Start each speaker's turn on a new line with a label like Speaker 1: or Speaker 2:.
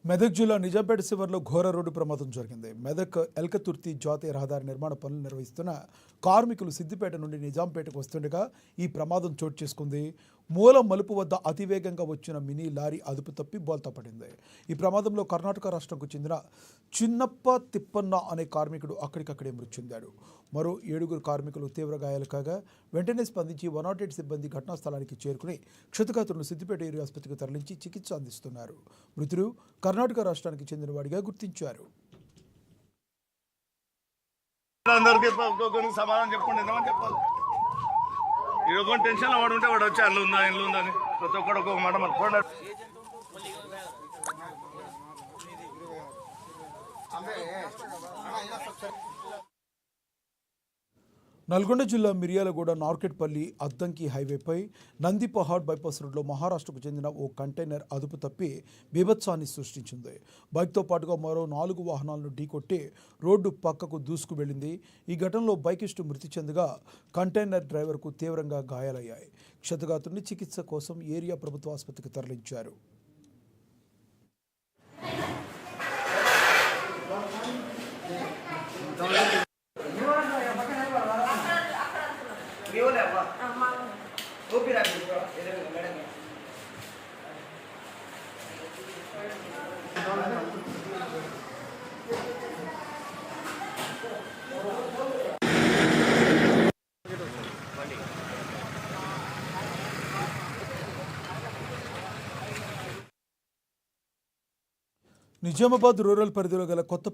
Speaker 1: మెదక్ జిల్లా నిజాంపేట శివర్లో ఘోర రోడ్డు ప్రమాదం జరిగింది. మెదక్ ఎల్కతుర్తి జాతీయ రహదారి నిర్మాణ పనులు నిర్వహిస్తున్న కార్మికులు సిద్దిపేట నుండి నిజాంపేటకు వస్తుండగా ఈ ప్రమాదం చోటు చేసుకుంది. మూల మలుపు వద్ద అతివేగంగా వచ్చిన మినీ లారీ అదుపు తప్పి బోల్తా పడింది. ఈ ప్రమాదంలో కర్ణాటక రాష్ట్రంకు చెందిన చిన్నప్ప తిప్పన్న అనే కార్మికుడు అక్కడికక్కడే మృతి చెందాడు. మరో 7 కార్మికులు తీవ్ర గాయాలు కాగా వెంటనే స్పందించి 108 సిబ్బంది ఘటనా స్థలానికి చేరుకుని క్షతగాత్రులను సిద్దిపేట ఏరియా ఆసుపత్రికి తరలించి చికిత్స అందిస్తున్నారు. మృతుడు కర్ణాటక రాష్ట్రానికి చెందిన వాడిగా గుర్తించారు.
Speaker 2: సమాధానం చెప్పండి, ఎంతమంది చెప్పాలి? ఈరోజు టెన్షన్ వాడు ఉంటే వాడు వచ్చి అల్లు ఉందా ఇల్లు ఉందని ప్రతి ఒక్కడు ఒక్కొక్క మాట మనకు.
Speaker 1: నల్గొండ జిల్లా మిర్యాలగూడ నార్కెట్పల్లి అద్దంకి హైవేపై నందిపహాడ్ బైపాస్ రోడ్లో మహారాష్ట్రకు చెందిన ఓ కంటైనర్ అదుపు తప్పి బీభత్సాన్ని సృష్టించింది. బైక్తో పాటుగా మరో 4 వాహనాలను ఢీకొట్టి రోడ్డు పక్కకు దూసుకు వెళ్లింది. ఈ ఘటనలో బైకిస్టు మృతి చెందగా కంటైనర్ డ్రైవర్కు తీవ్రంగా గాయాలయ్యాయి. క్షతగాత్రుని చికిత్స కోసం ఏరియా ప్రభుత్వ ఆసుపత్రికి తరలించారు. నిజామాబాద్ రూరల్ పరిధిలో గల కొత్తపేట